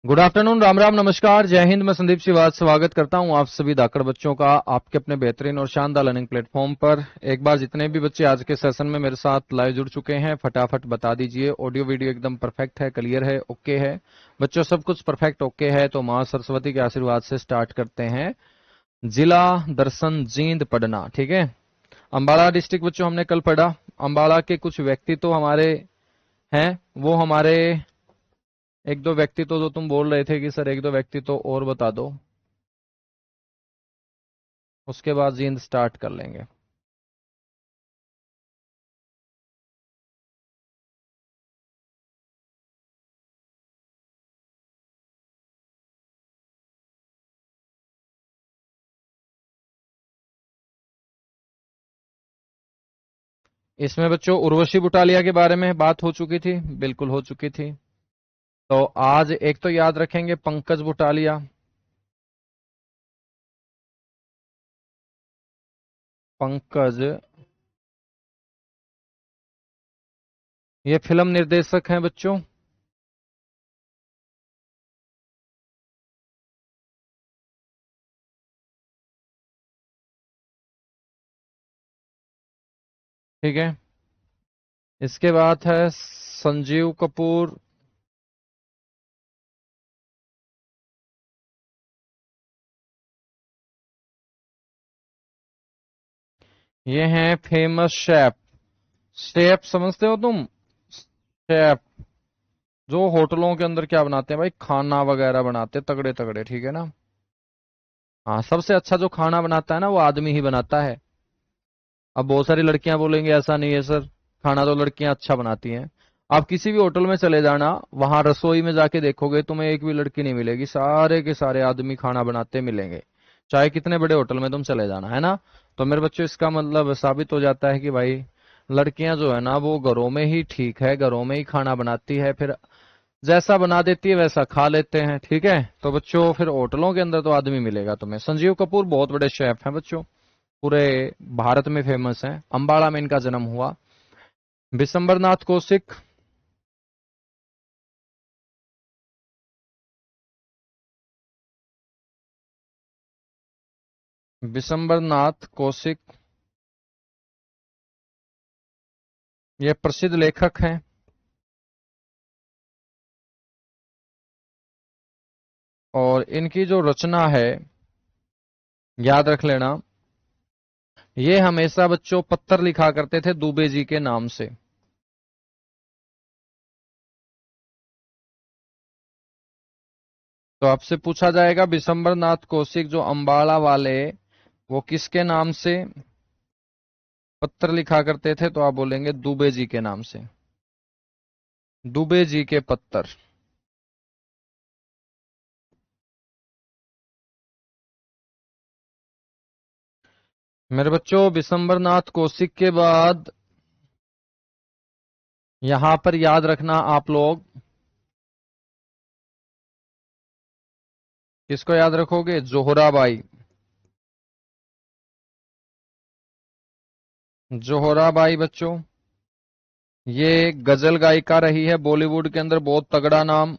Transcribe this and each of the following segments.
Good afternoon, Ram Ram, नमस्कार, जय हिंद। मैं संदीप श्रीवास्तव स्वागत करता हूं आप सभी धाकड़ बच्चों का आपके अपने बेहतरीन और शानदार लर्निंग प्लेटफॉर्म पर। एक बार जितने भी बच्चे आज के सेशन में मेरे साथ लाइव जुड़ चुके हैं, फटाफट बता दीजिए ऑडियो वीडियो एकदम परफेक्ट है, क्लियर है, ओके है। बच्चों सब कुछ परफेक्ट ओके है तो मां सरस्वती के आशीर्वाद से स्टार्ट करते हैं। जिला दर्शन जींद पढ़ना, ठीक है। अंबाला डिस्ट्रिक्ट बच्चों हमने कल पढ़ा। अंबाला के कुछ व्यक्ति तो हमारे हैं, वो हमारे एक दो व्यक्ति तो जो तुम बोल रहे थे कि सर एक दो व्यक्ति तो और बता दो, उसके बाद जींद स्टार्ट कर लेंगे। इसमें बच्चों उर्वशी बुटालिया के बारे में बात हो चुकी थी, बिल्कुल हो चुकी थी। तो आज एक तो याद रखेंगे पंकज बुटालिया। पंकज ये फिल्म निर्देशक हैं बच्चों। ठीक है। इसके बाद है संजीव कपूर। ये हैं फेमस शेफ। शेफ समझते हो तुम? शेफ जो होटलों के अंदर क्या बनाते हैं भाई, खाना वगैरह बनाते हैं तगड़े तगड़े, ठीक है ना। हाँ, सबसे अच्छा जो खाना बनाता है ना वो आदमी ही बनाता है। अब बहुत सारी लड़कियां बोलेंगे ऐसा नहीं है सर, खाना तो लड़कियां अच्छा बनाती हैं। आप किसी भी होटल में चले जाना, वहां रसोई में जाके देखोगे तुम्हें एक भी लड़की नहीं मिलेगी, सारे के सारे आदमी खाना बनाते मिलेंगे। चाहे कितने बड़े होटल में तुम चले जाना, है ना। तो मेरे बच्चों इसका मतलब साबित हो जाता है कि भाई लड़कियां जो है ना वो घरों में ही ठीक है, घरों में ही खाना बनाती है, फिर जैसा बना देती है वैसा खा लेते हैं, ठीक है। तो बच्चों फिर होटलों के अंदर तो आदमी मिलेगा तुम्हें। संजीव कपूर बहुत बड़े शेफ हैं बच्चों, पूरे भारत में फेमस हैं। अंबाला में इनका जन्म हुआ। बिशंबरनाथ कौशिक। बिशंबरनाथ कौशिक ये प्रसिद्ध लेखक हैं। और इनकी जो रचना है, याद रख लेना, ये हमेशा बच्चों पत्थर लिखा करते थे दुबे जी के नाम से। तो आपसे पूछा जाएगा बिशंबरनाथ कौशिक जो अंबाला वाले, वो किसके नाम से पत्थर लिखा करते थे, तो आप बोलेंगे दुबे जी के नाम से। दुबे जी के पत्थर। मेरे बच्चों बिशंबरनाथ कौशिक के बाद यहां पर याद रखना आप लोग, किसको याद रखोगे? जोहराबाई। जोहराबाई बच्चों ये गजल गायिका रही है बॉलीवुड के अंदर, बहुत तगड़ा नाम।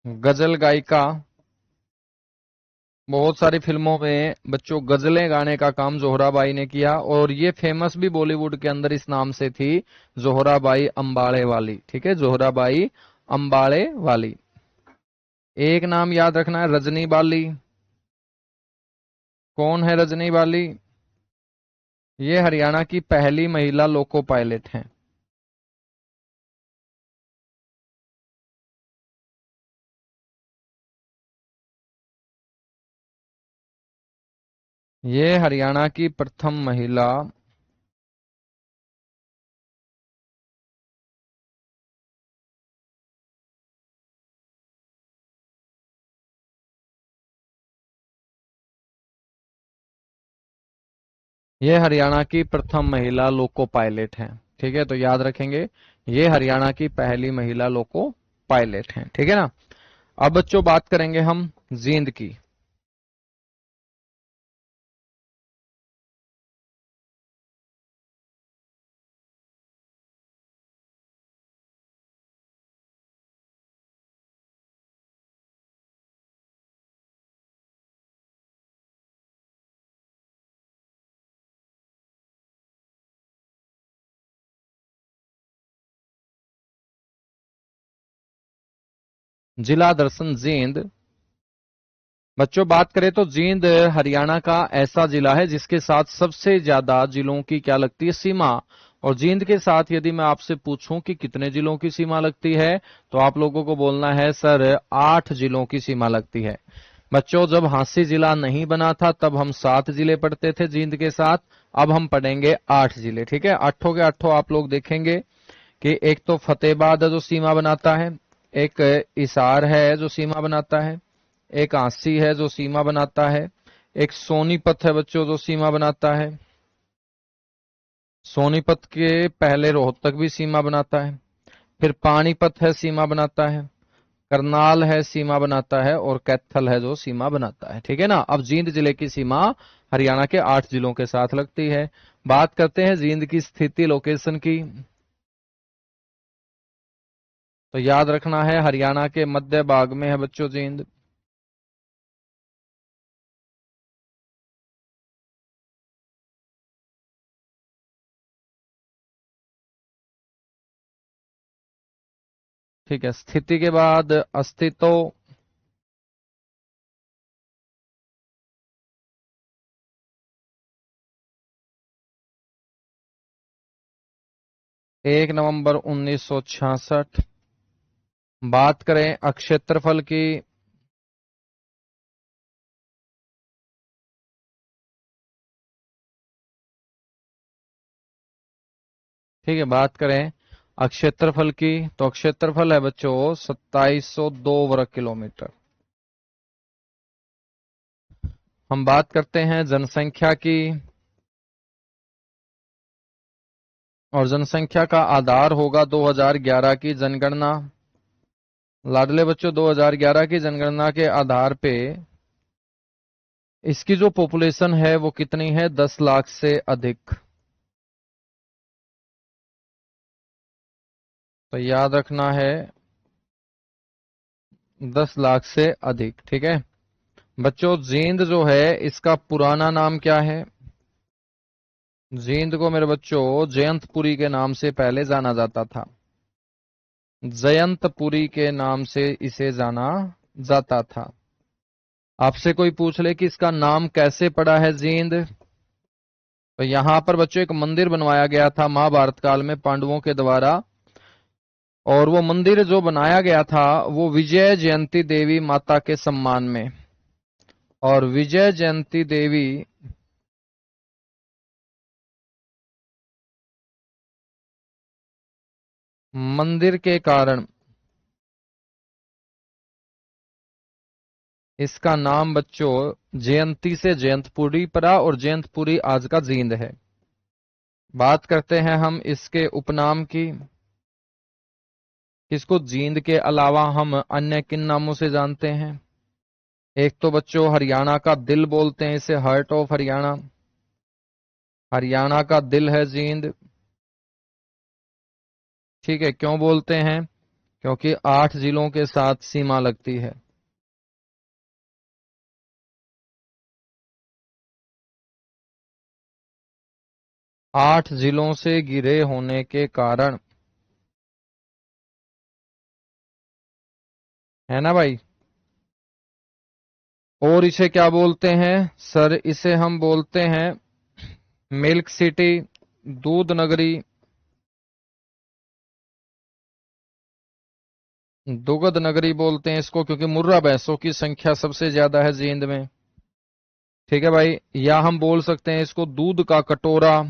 गजल गायिका, बहुत सारी फिल्मों में बच्चों गजलें गाने का काम जोहराबाई ने किया, और ये फेमस भी बॉलीवुड के अंदर इस नाम से थी, जोहराबाई अंबाड़े वाली, ठीक है, जोहराबाई अंबाड़े वाली। एक नाम याद रखना है, रजनी बाली। कौन है रजनी बाली? ये हरियाणा की पहली महिला लोको पायलट हैं। ये हरियाणा की प्रथम महिला, ये हरियाणा की प्रथम महिला लोको पायलट हैं, ठीक है। तो याद रखेंगे ये हरियाणा की पहली महिला लोको पायलट हैं, ठीक है ना। अब बच्चों बात करेंगे हम जींद की। जिला दर्शन जींद। बच्चों बात करें तो जींद हरियाणा का ऐसा जिला है जिसके साथ सबसे ज्यादा जिलों की क्या लगती है, सीमा। और जींद के साथ यदि मैं आपसे पूछूं कि कितने जिलों की सीमा लगती है, तो आप लोगों को बोलना है सर 8 जिलों की सीमा लगती है। बच्चों जब हांसी जिला नहीं बना था तब हम 7 जिले पढ़ते थे जींद के साथ। अब हम पढ़ेंगे 8 जिले, ठीक है। आठों के आठों आप लोग देखेंगे कि एक तो फतेहाबाद है जो सीमा बनाता है, एक इसार है जो सीमा बनाता है, एक आंसी है जो सीमा बनाता है, एक सोनीपत है बच्चों जो सीमा बनाता है। सोनीपत के पहले रोहतक भी सीमा बनाता है। फिर पानीपत है सीमा बनाता है, करनाल है सीमा बनाता है, और कैथल है जो सीमा बनाता है, ठीक है ना। अब जींद जिले की सीमा हरियाणा के 8 जिलों के साथ लगती है। बात करते हैं जींद की स्थिति लोकेशन की। तो याद रखना है हरियाणा के मध्य भाग में है बच्चों जींद। ठीक है, स्थिति के बाद अस्तित्व। एक नवंबर 1966। बात करें अक्षेत्रफल की। ठीक है, बात करें अक्षेत्रफल की तो अक्षेत्रफल है बच्चों 2702 वर्ग किलोमीटर। हम बात करते हैं जनसंख्या की, और जनसंख्या का आधार होगा 2011 की जनगणना। लाडले बच्चों 2011 की जनगणना के आधार पे इसकी जो पॉपुलेशन है वो कितनी है, 10 लाख से अधिक। तो याद रखना है 10 लाख से अधिक, ठीक है। बच्चों जींद जो है इसका पुराना नाम क्या है? जींद को मेरे बच्चों जयंतपुरी के नाम से पहले जाना जाता था। जयंतपुरी के नाम से इसे जाना जाता था। आपसे कोई पूछ ले कि इसका नाम कैसे पड़ा है जींद, तो यहां पर बच्चों एक मंदिर बनवाया गया था महाभारत काल में पांडवों के द्वारा। और वो मंदिर जो बनाया गया था वो विजय जयंती देवी माता के सम्मान में। और विजय जयंती देवी मंदिर के कारण इसका नाम बच्चों जयंती से जयंतपुरी पड़ा, और जयंतपुरी आज का जींद है। बात करते हैं हम इसके उपनाम की। इसको जींद के अलावा हम अन्य किन नामों से जानते हैं? एक तो बच्चों हरियाणा का दिल बोलते हैं इसे, हार्ट ऑफ हरियाणा। हरियाणा का दिल है जींद। ठीक है, क्यों बोलते हैं? क्योंकि 8 जिलों के साथ सीमा लगती है। 8 जिलों से घिरे होने के कारण, है ना भाई। और इसे क्या बोलते हैं सर? इसे हम बोलते हैं मिल्क सिटी, दूध नगरी, दुग्ध नगरी बोलते हैं इसको, क्योंकि मुर्रा भैंसों की संख्या सबसे ज्यादा है जींद में। ठीक है भाई, या हम बोल सकते हैं इसको दूध का कटोरा।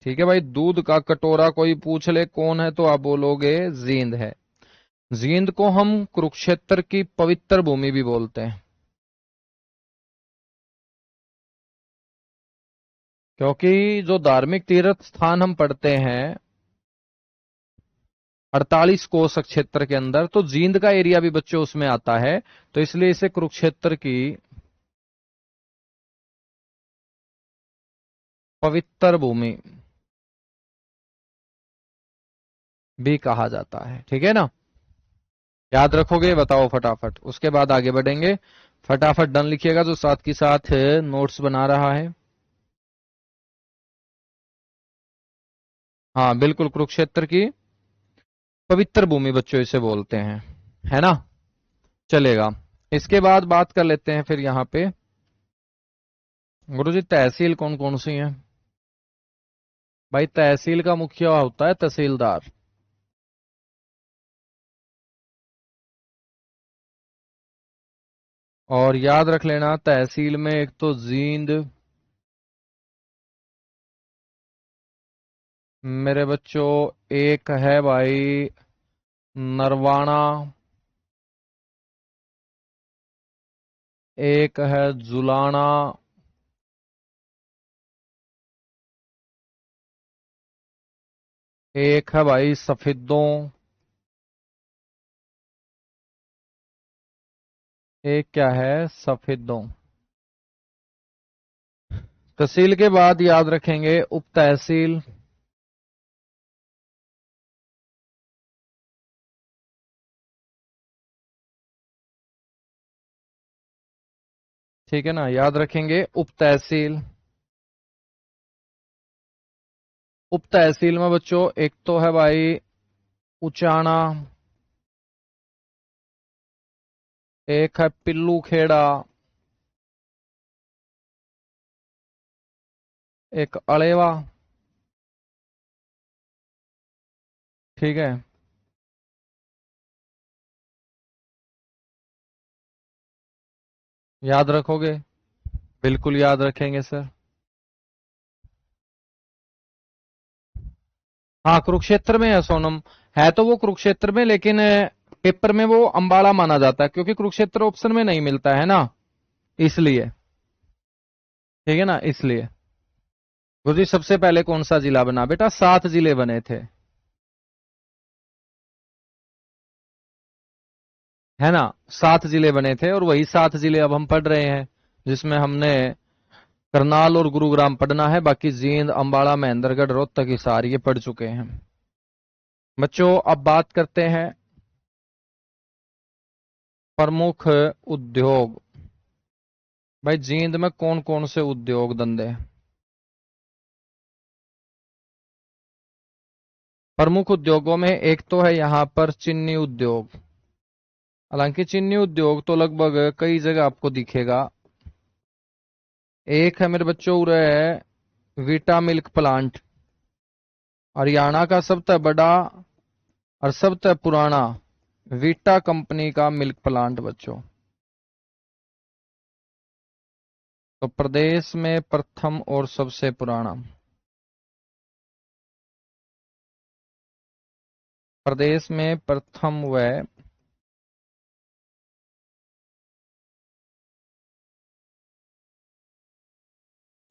ठीक है भाई, दूध का कटोरा कोई पूछ ले कौन है तो आप बोलोगे जींद है। जींद को हम कुरुक्षेत्र की पवित्र भूमि भी बोलते हैं, क्योंकि जो धार्मिक तीर्थ स्थान हम पढ़ते हैं 48 कोस क्षेत्र के अंदर, तो जींद का एरिया भी बच्चों उसमें आता है। तो इसलिए इसे कुरुक्षेत्र की पवित्र भूमि भी कहा जाता है, ठीक है ना। याद रखोगे? बताओ फटाफट, उसके बाद आगे बढ़ेंगे। फटाफट डन लिखिएगा जो साथ के साथ नोट्स बना रहा है। हाँ बिल्कुल, कुरुक्षेत्र की पवित्र भूमि बच्चों इसे बोलते हैं, है ना, चलेगा। इसके बाद बात कर लेते हैं फिर यहाँ पे, गुरुजी तहसील कौन कौन सी है? भाई तहसील का मुखिया होता है तहसीलदार। और याद रख लेना तहसील में एक तो जींद, मेरे बच्चों, एक है भाई नरवाना, एक है जुलाना, एक है भाई सफेदों, एक क्या है सफेदों। तहसील के बाद याद रखेंगे उप तहसील, ठीक है ना, याद रखेंगे उप तहसील। उप तहसील में बच्चों एक तो है भाई उचाना, एक है पिल्लू खेड़ा, एक अलेवा, ठीक है। याद रखोगे? बिल्कुल याद रखेंगे सर। हाँ कुरुक्षेत्र में है सोनम, है तो वो कुरुक्षेत्र में, लेकिन पेपर में वो अंबाला माना जाता है क्योंकि कुरुक्षेत्र ऑप्शन में नहीं मिलता है ना, इसलिए, ठीक है ना, इसलिए। गुरु जी सबसे पहले कौन सा जिला बना बेटा? 7 जिले बने थे, है ना, 7 जिले बने थे और वही 7 जिले अब हम पढ़ रहे हैं, जिसमें हमने करनाल और गुरुग्राम पढ़ना है, बाकी जींद अंबाला महेंद्रगढ़ रोहतक हिसार ये पढ़ चुके हैं। बच्चों अब बात करते हैं प्रमुख उद्योग। भाई जींद में कौन कौन से उद्योग धंधे? प्रमुख उद्योगों में एक तो है यहां पर चीनी उद्योग, हालांकि चीनी उद्योग तो लगभग कई जगह आपको दिखेगा। एक है मेरे बच्चों उरे है वीटा मिल्क प्लांट, हरियाणा का सबसे बड़ा और सबसे पुराना वीटा कंपनी का मिल्क प्लांट बच्चों। तो प्रदेश में प्रथम और सबसे पुराना, प्रदेश में प्रथम व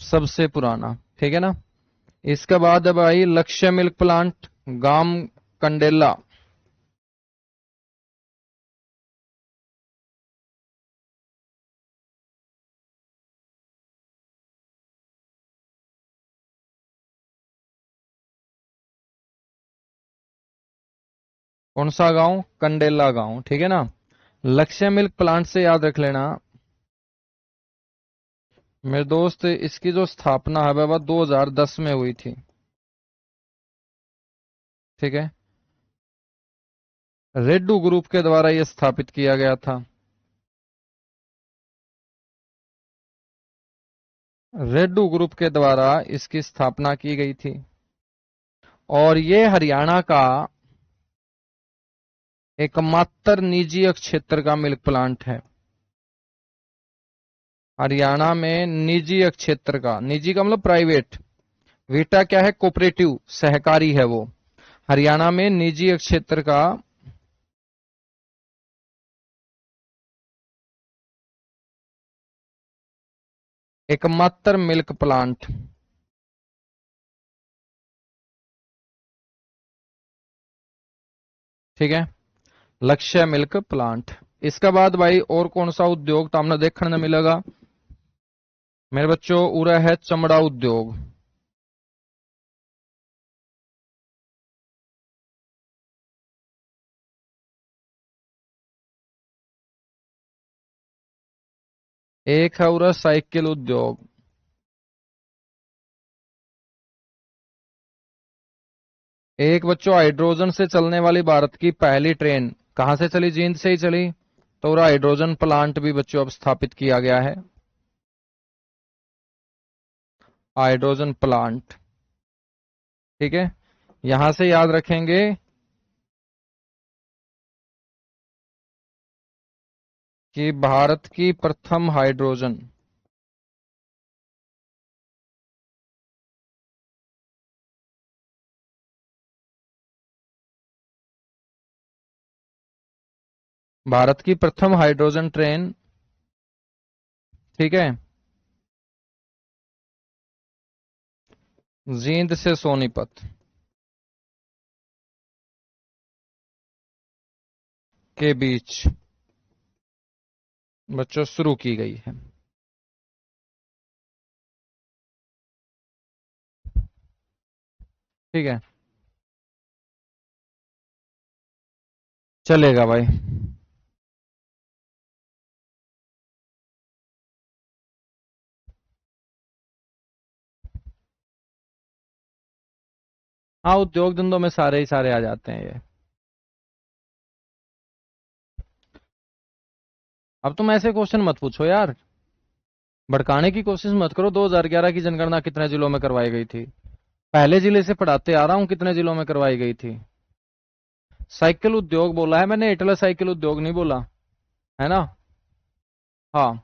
सबसे पुराना, ठीक है ना। इसके बाद अब आई लक्ष्य मिल्क प्लांट, गांव कंडेला। कौन सा गांव? कंडेला गांव, ठीक है ना। लक्ष्य मिल्क प्लांट से याद रख लेना मेरे दोस्त, इसकी जो स्थापना है वह 2010 में हुई थी, ठीक है। रेड्डू ग्रुप के द्वारा यह स्थापित किया गया था। रेड्डू ग्रुप के द्वारा इसकी स्थापना की गई थी और ये हरियाणा का एकमात्र निजी क्षेत्र का मिल्क प्लांट है। हरियाणा में निजी क्षेत्र का, निजी का मतलब प्राइवेट, वीटा क्या है? कोऑपरेटिव, सहकारी है वो। हरियाणा में निजी क्षेत्र का एकमात्र मिल्क प्लांट, ठीक है, लक्ष्य मिल्क प्लांट। इसके बाद भाई और कौन सा उद्योग सामने देखने मिलेगा मेरे बच्चों? उरा है चमड़ा उद्योग। एक है उरा साइकिल उद्योग, एक बच्चों हाइड्रोजन से चलने वाली भारत की पहली ट्रेन कहां से चली? जींद से ही चली। तो पूरा हाइड्रोजन प्लांट भी बच्चों अब स्थापित किया गया है। हाइड्रोजन प्लांट, ठीक है। यहां से याद रखेंगे कि भारत की प्रथम हाइड्रोजन भारत की प्रथम हाइड्रोजन ट्रेन, ठीक है, जींद से सोनीपत के बीच बच्चों शुरू की गई है। ठीक है, चलेगा भाई। हाँ, उद्योग धंधों में सारे ही सारे आ जाते हैं ये। अब तुम ऐसे क्वेश्चन मत पूछो यार, भड़काने की कोशिश मत करो। 2011 की जनगणना कितने जिलों में करवाई गई थी? पहले जिले से पढ़ाते आ रहा हूं, कितने जिलों में करवाई गई थी? साइकिल उद्योग बोला है मैंने, इटला साइकिल उद्योग नहीं बोला है ना। हाँ,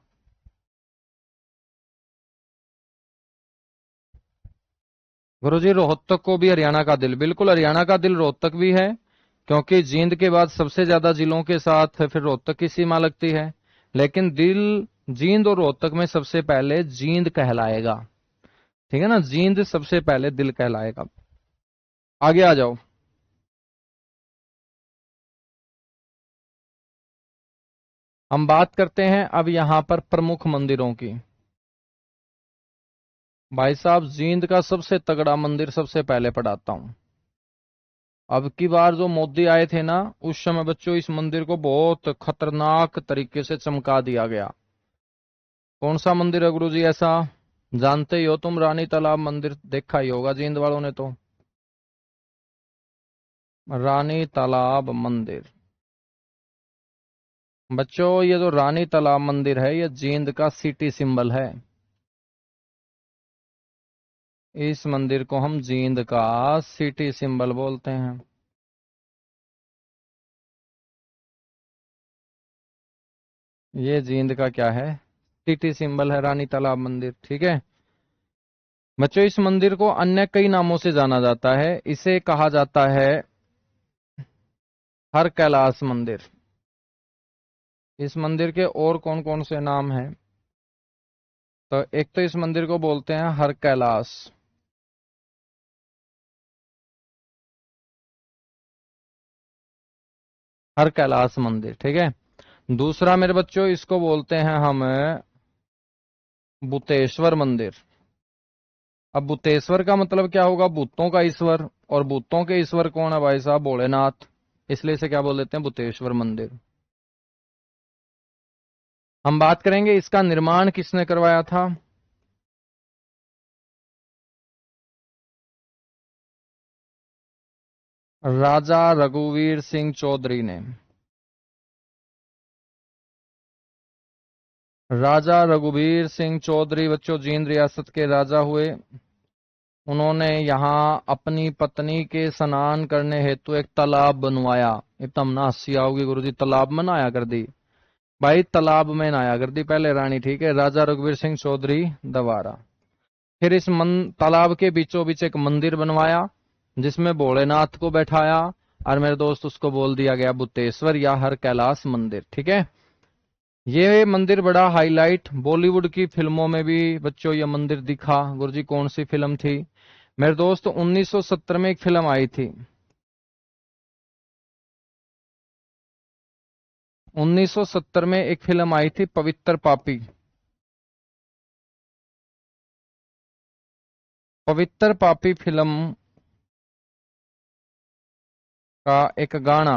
गुरुजी रोहतक को भी हरियाणा का दिल, बिल्कुल हरियाणा का दिल रोहतक भी है, क्योंकि जींद के बाद सबसे ज्यादा जिलों के साथ फिर रोहतक की सीमा लगती है। लेकिन दिल जींद और रोहतक में सबसे पहले जींद कहलाएगा। ठीक है ना, जींद सबसे पहले दिल कहलाएगा। आगे आ जाओ। हम बात करते हैं अब यहां पर प्रमुख मंदिरों की। भाई साहब, जींद का सबसे तगड़ा मंदिर सबसे पहले पढ़ाता हूं। अब की बार जो मोदी आए थे ना, उस समय बच्चों इस मंदिर को बहुत खतरनाक तरीके से चमका दिया गया। कौन सा मंदिर है गुरु जी ऐसा? जानते ही हो तुम, रानी तालाब मंदिर देखा ही होगा जींद वालों ने तो। रानी तालाब मंदिर, बच्चों ये जो रानी तालाब मंदिर है, ये जींद का सिटी सिंबल है। इस मंदिर को हम जींद का सिटी सिंबल बोलते हैं। ये जींद का क्या है? सिटी सिंबल है रानी तालाब मंदिर, ठीक है। बच्चों इस मंदिर को अन्य कई नामों से जाना जाता है। इसे कहा जाता है हर कैलाश मंदिर। इस मंदिर के और कौन कौन से नाम हैं? तो एक तो इस मंदिर को बोलते हैं हर कैलाश, हर कैलाश मंदिर, ठीक है। दूसरा मेरे बच्चों इसको बोलते हैं हम भूतेश्वर मंदिर। अब भूतेश्वर का मतलब क्या होगा? भूतों का ईश्वर, और भूतों के ईश्वर कौन है भाई साहब? भोलेनाथ। इसलिए इसे क्या बोल देते हैं? भूतेश्वर मंदिर। हम बात करेंगे इसका निर्माण किसने करवाया था। राजा रघुवीर सिंह चौधरी ने। राजा रघुवीर सिंह चौधरी बच्चों जींद रियासत के राजा हुए। उन्होंने यहाँ अपनी पत्नी के स्नान करने हेतु एक तालाब बनवाया। एकदम ना हंसी आओगी गुरुजी, तालाब में नहाया कर दी भाई, तालाब में नहाया कर दी पहले रानी, ठीक है। राजा रघुवीर सिंह चौधरी द्वारा। फिर इस तालाब के बीचों बीच एक मंदिर बनवाया, जिसमें भोलेनाथ को बैठाया, और मेरे दोस्त उसको बोल दिया गया भूतेश्वर या हर कैलाश मंदिर, ठीक है। ये मंदिर बड़ा हाईलाइट, बॉलीवुड की फिल्मों में भी बच्चों ये मंदिर दिखा। गुरुजी कौन सी फिल्म थी मेरे दोस्त? 1970 में एक फिल्म आई थी। 1970 में एक फिल्म आई थी, पवित्र पापी। पवित्र पापी फिल्म का एक गाना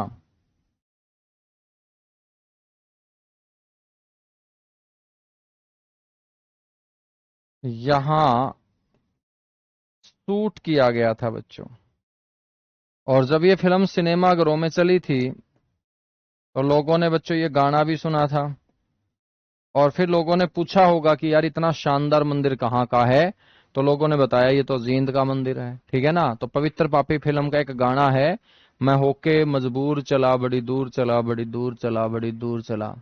यहां शूट किया गया था बच्चों। और जब ये फिल्म सिनेमाघरों में चली थी तो लोगों ने बच्चों ये गाना भी सुना था, और फिर लोगों ने पूछा होगा कि यार इतना शानदार मंदिर कहाँ का है, तो लोगों ने बताया ये तो जींद का मंदिर है। ठीक है ना। तो पवित्र पापी फिल्म का एक गाना है, मैं होके मजबूर चला बड़ी दूर चला, बड़ी दूर चला, बड़ी दूर चला।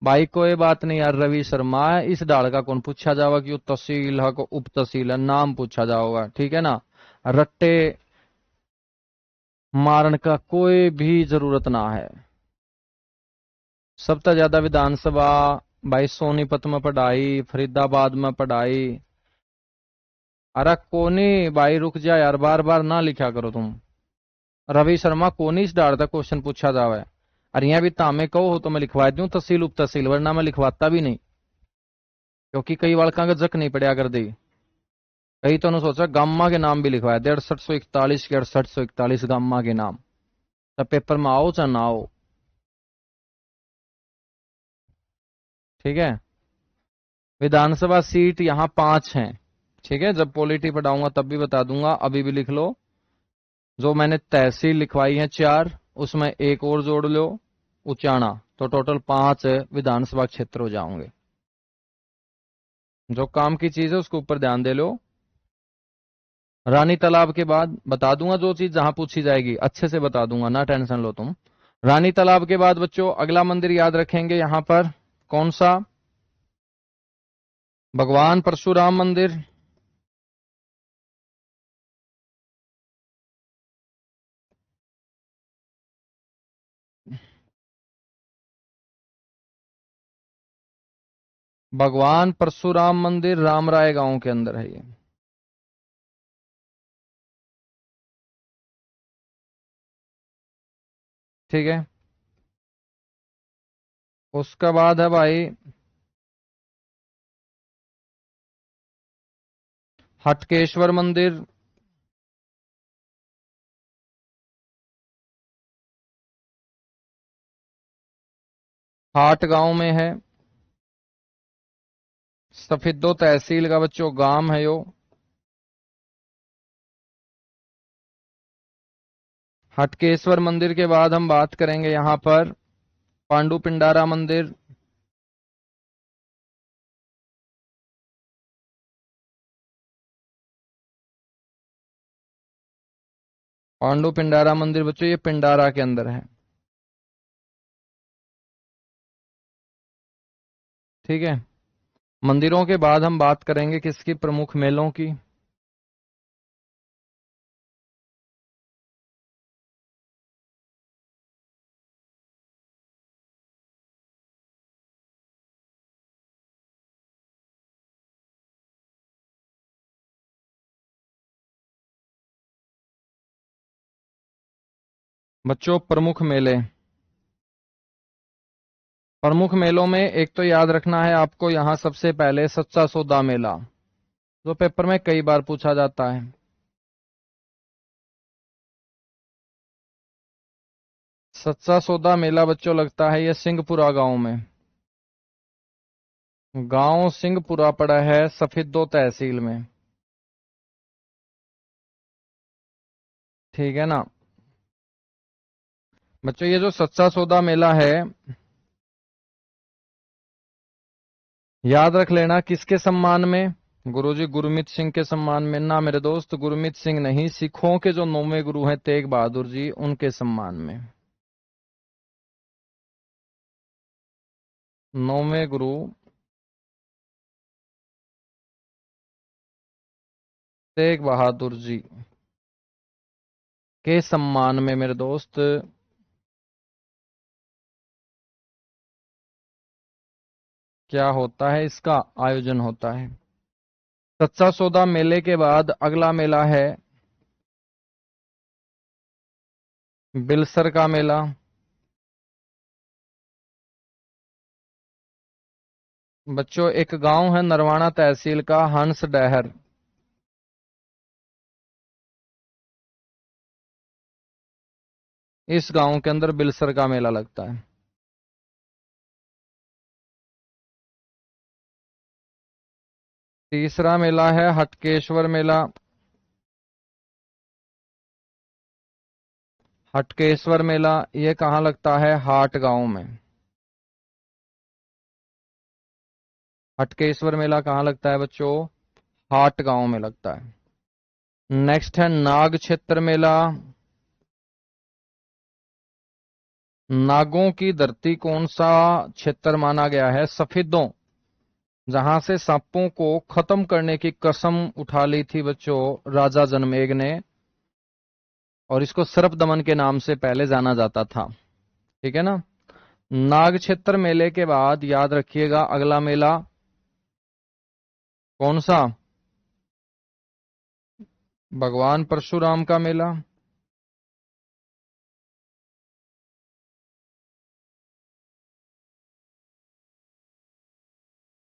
भाई कोई बात नहीं यार रवि शर्मा है, इस डाल का कौन पूछा जाएगा कि वो तहसील है को उप तहसील है, नाम पूछा जाओगा। ठीक है ना। रट्टे मारन का कोई भी जरूरत ना है। सबसे ज्यादा विधानसभा भाई सोनीपत में पढ़ाई, फरीदाबाद में पढ़ाई। अरे कोनी भाई रुक जा यार, बार बार ना लिखा करो तुम। रवि शर्मा कोनी इस डाल का क्वेश्चन पूछा जावे। अरे यहाँ भी तामे कहो हो तो मैं लिखवा दूं तहसील उप तहसील, वरना मैं लिखवाता भी नहीं, क्योंकि कई वालका का जक नहीं पड़ा कर दी। कई तो सोचा गामा के नाम भी लिखवाया थे, 6841 के 6841 गामा के नाम। तो पेपर में आओ चाहे ना आओ। ठीक है। विधानसभा सीट यहाँ 5 हैं। ठीक है, जब पॉलिटी पढ़ाऊंगा तब भी बता दूंगा, अभी भी लिख लो। जो मैंने तहसील लिखवाई है 4, उसमें एक और जोड़ लो उचाना, तो टोटल 5 विधानसभा क्षेत्र हो जाओगे। जो काम की चीज है उसके ऊपर ध्यान दे लो। रानी तालाब के बाद बता दूंगा जो चीज जहां पूछी जाएगी अच्छे से बता दूंगा, ना टेंशन लो तुम। रानी तालाब के बाद बच्चों अगला मंदिर याद रखेंगे यहां पर, कौन सा? भगवान परशुराम मंदिर। भगवान परशुराम मंदिर रामराय गांव के अंदर है ये। ठीक है। उसका बाद है भाई हटकेश्वर मंदिर। हाट गांव में है। सफेदो तहसील का बच्चों गांव है यो। हटकेश्वर मंदिर के बाद हम बात करेंगे यहां पर पांडु पिंडारा मंदिर। पांडु पिंडारा मंदिर बच्चों ये पिंडारा के अंदर है। ठीक है। मंदिरों के बाद हम बात करेंगे किसकी? प्रमुख मेलों की। बच्चों प्रमुख मेले, प्रमुख मेलों में एक तो याद रखना है आपको यहां सबसे पहले सच्चा सौदा मेला, जो पेपर में कई बार पूछा जाता है। सच्चा सौदा मेला बच्चों लगता है ये सिंहपुरा गांव में। गांव सिंहपुरा पड़ा है सफेदो तहसील में। ठीक है ना। बच्चों ये जो सच्चा सौदा मेला है याद रख लेना किसके सम्मान में? गुरुजी गुरमीत सिंह के सम्मान में ना मेरे दोस्त, गुरमीत सिंह नहीं, सिखों के जो 9वें गुरु हैं तेग बहादुर जी, उनके सम्मान में। 9वें गुरु तेग बहादुर जी के सम्मान में मेरे दोस्त क्या होता है, इसका आयोजन होता है। सच्चा सौदा मेले के बाद अगला मेला है बिलसर का मेला। बच्चों एक गांव है नरवाना तहसील का हंस डहर। इस गांव के अंदर बिलसर का मेला लगता है। तीसरा मेला है हटकेश्वर मेला। हटकेश्वर मेला ये कहाँ लगता है? हाट गांव में। हटकेश्वर मेला कहाँ लगता है बच्चों? हाट गांव में लगता है। नेक्स्ट है नाग क्षेत्र मेला। नागों की धरती कौन सा क्षेत्र माना गया है? सफेदों, जहां से सांपों को खत्म करने की कसम उठा ली थी बच्चों राजा जनमेग ने, और इसको सर्प दमन के नाम से पहले जाना जाता था। ठीक है ना? नाग क्षेत्र मेले के बाद याद रखिएगा अगला मेला कौन सा? भगवान परशुराम का मेला।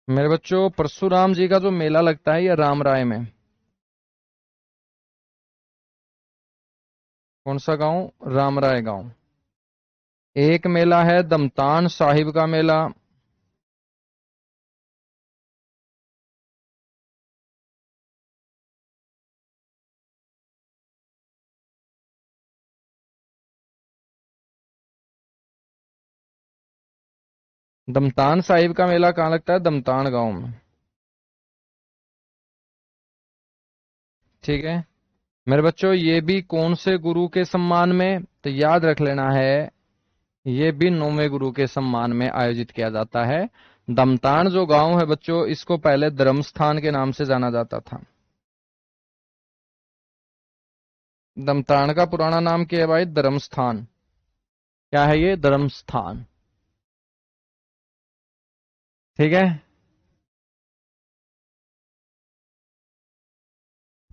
मेरे बच्चों परशुराम जी का जो मेला लगता है ये रामराय में। कौन सा गांव? रामराय गांव। एक मेला है दमतान साहिब का मेला। दमतान साहिब का मेला कहाँ लगता है? दमतान गांव में। ठीक है मेरे बच्चों, ये भी कौन से गुरु के सम्मान में? तो याद रख लेना है, ये भी 9वें गुरु के सम्मान में आयोजित किया जाता है। दमतान जो गांव है बच्चों, इसको पहले धर्मस्थान के नाम से जाना जाता था। दमतान का पुराना नाम क्या है भाई? धर्मस्थान। क्या है ये? धर्मस्थान। ठीक है।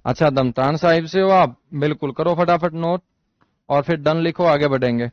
अच्छा, दमतान साहिब से हो आप? बिल्कुल करो फटाफट नोट, और फिर डन लिखो, आगे बढ़ेंगे।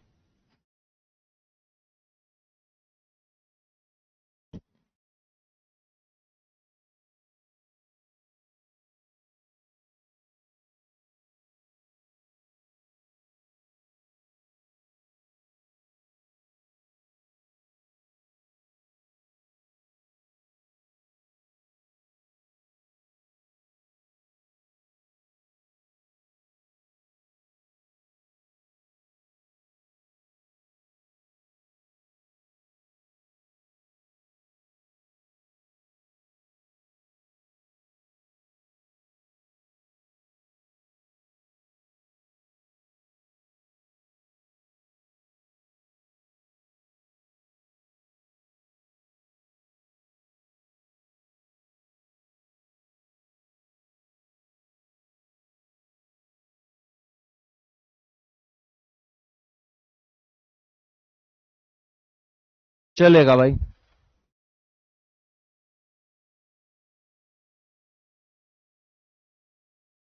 चलेगा भाई।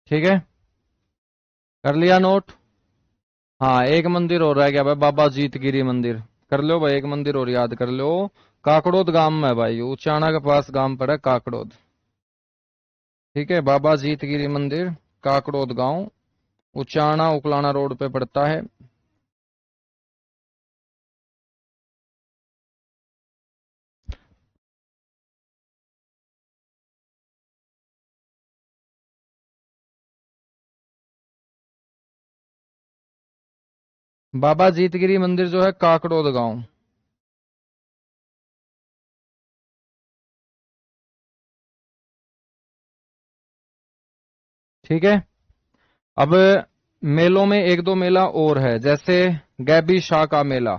ठीक है, कर लिया नोट? हाँ, एक मंदिर और रह गया भाई, बाबा जीतगिरी मंदिर। कर लो भाई, एक मंदिर और याद कर लो। काकड़ोद गांव में है भाई, उचाना के पास गांव पर है काकड़ोद। ठीक है, बाबा जीतगिरी मंदिर, काकड़ोद गांव, उचाना उकलाना रोड पे पड़ता है। बाबा जीतगिरी मंदिर जो है काकड़ोद गांव। ठीक है। अब मेलों में एक दो मेला और है, जैसे गैबी शाह का मेला।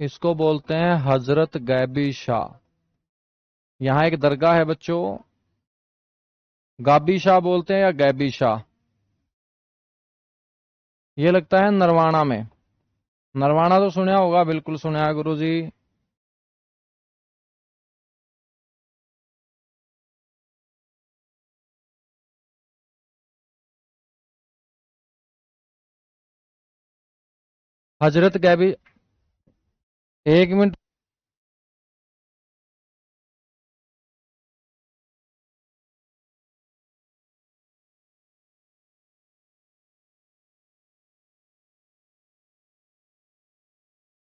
इसको बोलते हैं हजरत गैबी शाह। यहाँ एक दरगाह है बच्चों, गाबी शाह बोलते हैं या गैबी शाह। ये लगता है नरवाना में। नरवाना तो सुना होगा, बिल्कुल सुना है गुरुजी। हजरत गैबी, एक मिनट।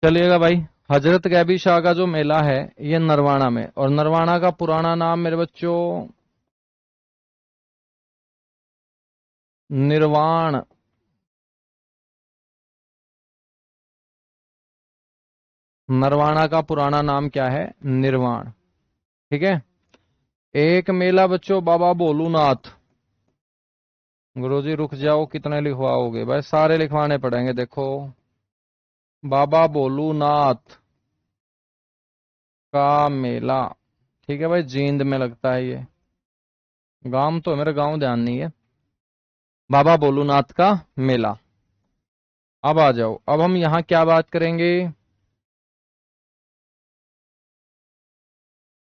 चलिएगा भाई, हजरत गैबी शाह का जो मेला है ये नरवाना में, और नरवाना का पुराना नाम मेरे बच्चों निर्वाण। नरवाना का पुराना नाम क्या है? निर्वाण। ठीक है। एक मेला बच्चों बाबा भोलूनाथ। गुरुजी रुक जाओ, कितने लिखवाओगे भाई? सारे लिखवाने पड़ेंगे देखो। बाबा भोलूनाथ का मेला, ठीक है भाई, जींद में लगता है ये। गांव तो है, मेरा गांव ध्यान नहीं है। बाबा भोलूनाथ का मेला। अब आ जाओ, अब हम यहाँ क्या बात करेंगे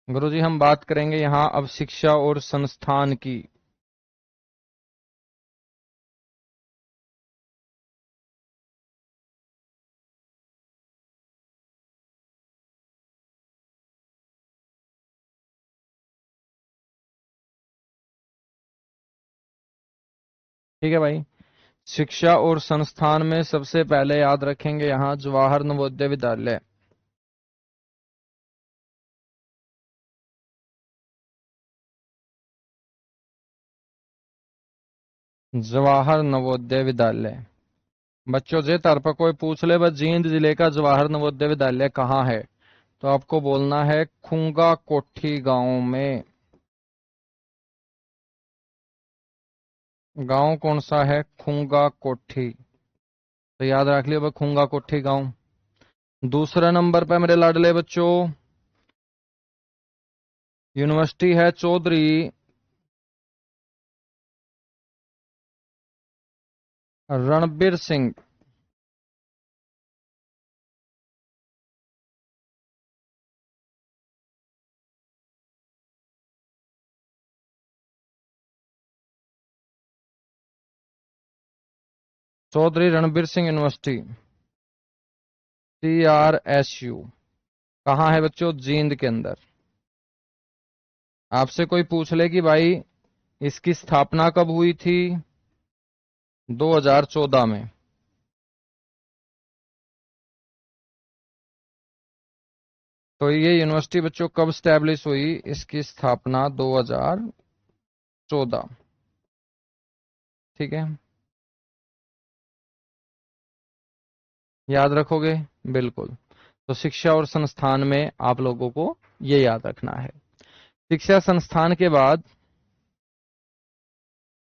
गुरुजी? हम बात करेंगे यहाँ अब शिक्षा और संस्थान की। ठीक है भाई। शिक्षा और संस्थान में सबसे पहले याद रखेंगे यहाँ जवाहर नवोदय विद्यालय। जवाहर नवोदय विद्यालय। बच्चों से तार पर कोई पूछ ले बस जींद जिले का जवाहर नवोदय विद्यालय कहाँ है, तो आपको बोलना है खुंगा कोठी गांव में। गांव कौन सा है? खुंगा कोठी। तो याद रख लियो भाई, खुंगा कोठी गांव। दूसरे नंबर पे मेरे लाडले बच्चों यूनिवर्सिटी है चौधरी रणबीर सिंह। Chaudhary Ranbir Singh university, CRSU। कहाँ है बच्चों? जींद के अंदर। आपसे कोई पूछ ले कि भाई इसकी स्थापना कब हुई थी? 2014 में। तो ये यूनिवर्सिटी बच्चों कब स्टैब्लिश हुई? इसकी स्थापना 2014। ठीक है, याद रखोगे? बिल्कुल। तो शिक्षा और संस्थान में आप लोगों को ये याद रखना है। शिक्षा संस्थान के बाद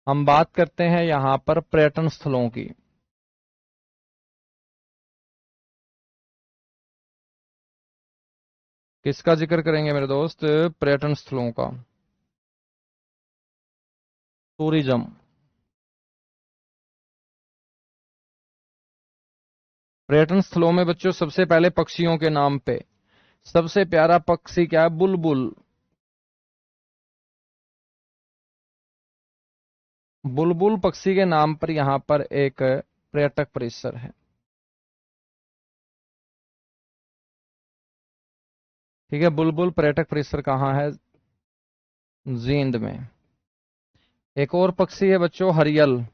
हम बात करते हैं यहां पर पर्यटन स्थलों की। किसका जिक्र करेंगे मेरे दोस्त? पर्यटन स्थलों का। टूरिज्म। पर्यटन स्थलों में बच्चों सबसे पहले पक्षियों के नाम पे सबसे प्यारा पक्षी क्या है? बुलबुल। बुलबुल पक्षी के नाम पर यहां पर एक पर्यटक परिसर है। ठीक है, बुलबुल पर्यटक परिसर कहाँ है? जींद में। एक और पक्षी है बच्चों हरियल।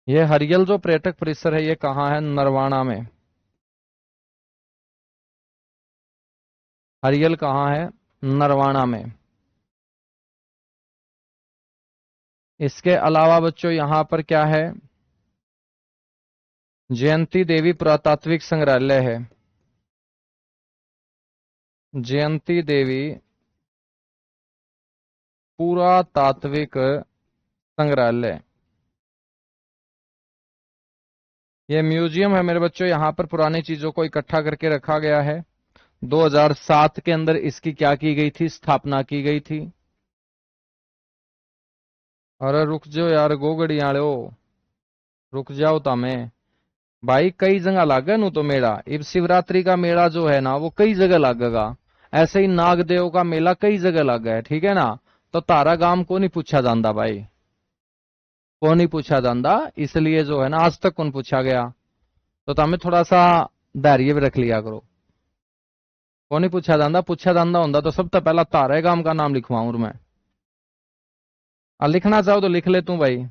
ये हरियल जो पर्यटक परिसर है ये कहाँ है? नरवाना में। हरियल कहाँ है? नरवाना में। इसके अलावा बच्चों यहां पर क्या है? जयंती देवी पुरातात्विक संग्रहालय है। जयंती देवी पुरातात्विक संग्रहालय। यह म्यूजियम है मेरे बच्चों, यहां पर पुरानी चीजों को इकट्ठा करके रखा गया है। 2007 के अंदर इसकी क्या की गई थी? स्थापना की गई थी। अरे रुक जाओ यार गोगड़ी आलो, रुक जाओ तमे भाई। कई जगह लागे नु तो मेला, इब शिवरात्रि का मेला जो है ना वो कई जगह लागेगा। ऐसे ही नागदेव का मेला कई जगह लगा है, ठीक है ना? तो तारा गांव को नहीं पूछा जाता भाई, को नहीं पूछा जाता, इसलिए जो है ना आज तक कौन पूछा गया। तो तमें थोड़ा सा धैर्य भी रख लिया करो। को नहीं पूछा जांदा होंदा तो सब तो पहला तारे गांव का नाम लिखवाऊं मैं। लिखना चाहो तो लिख ले तू भाई।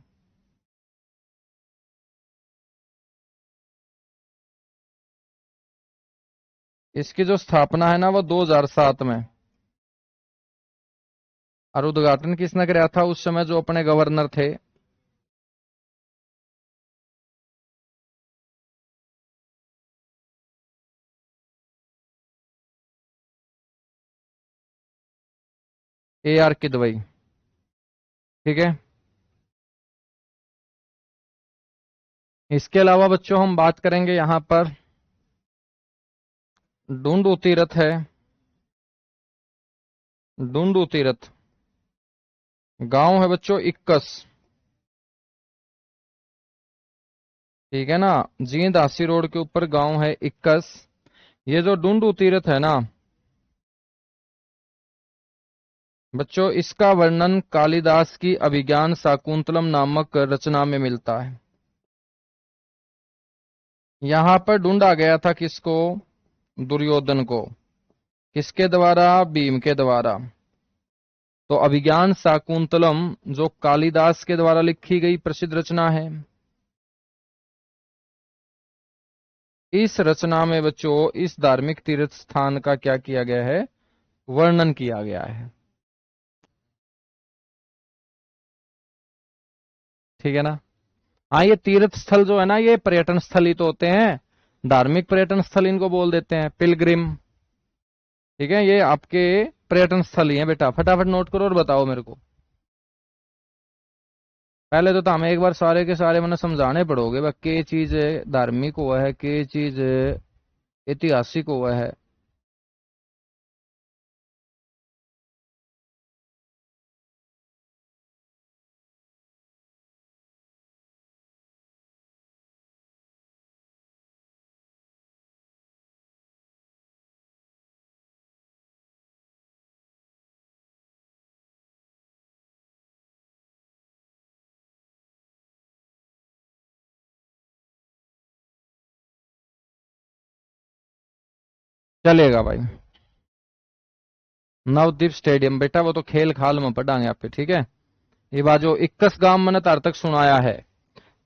इसकी जो स्थापना है ना वो 2007 में। और उद्घाटन किसने कराया था उस समय जो अपने गवर्नर थे? AR किदवई। ठीक है। इसके अलावा बच्चों हम बात करेंगे यहां पर डूंडू तीर्थ है। डूंडू तीर्थ गांव है बच्चों इक्कस। ठीक है ना। जींद दासी रोड के ऊपर गांव है इक्कस। ये जो डूंडू तीर्थ है ना बच्चों, इसका वर्णन कालिदास की अभिज्ञान शाकुंतलम नामक रचना में मिलता है। यहां पर ढूंढा गया था किसको? दुर्योधन को। किसके द्वारा? भीम के द्वारा। तो अभिज्ञान शाकुंतलम जो कालिदास के द्वारा लिखी गई प्रसिद्ध रचना है। इस रचना में बच्चों इस धार्मिक तीर्थ स्थान का क्या किया गया है? वर्णन किया गया है। ठीक है ना। हाँ, ये तीर्थ स्थल जो है ना ये पर्यटन स्थल ही तो होते हैं। धार्मिक पर्यटन स्थल इनको बोल देते हैं, पिलग्रिम। ठीक है, ये आपके पर्यटन स्थल ही हैं बेटा। फटाफट नोट करो और बताओ मेरे को। पहले तो हमें एक बार सारे के सारे मैंने समझाने पड़ोगे भाई के चीज धार्मिक हुआ है, के चीज ऐतिहासिक हुआ है। चलेगा भाई। नवदीप स्टेडियम बेटा वो तो खेल खाल में पढ़ांगे आप पे। ठीक है। ये बात जो इक्कस गांव मैंने तार तक सुनाया है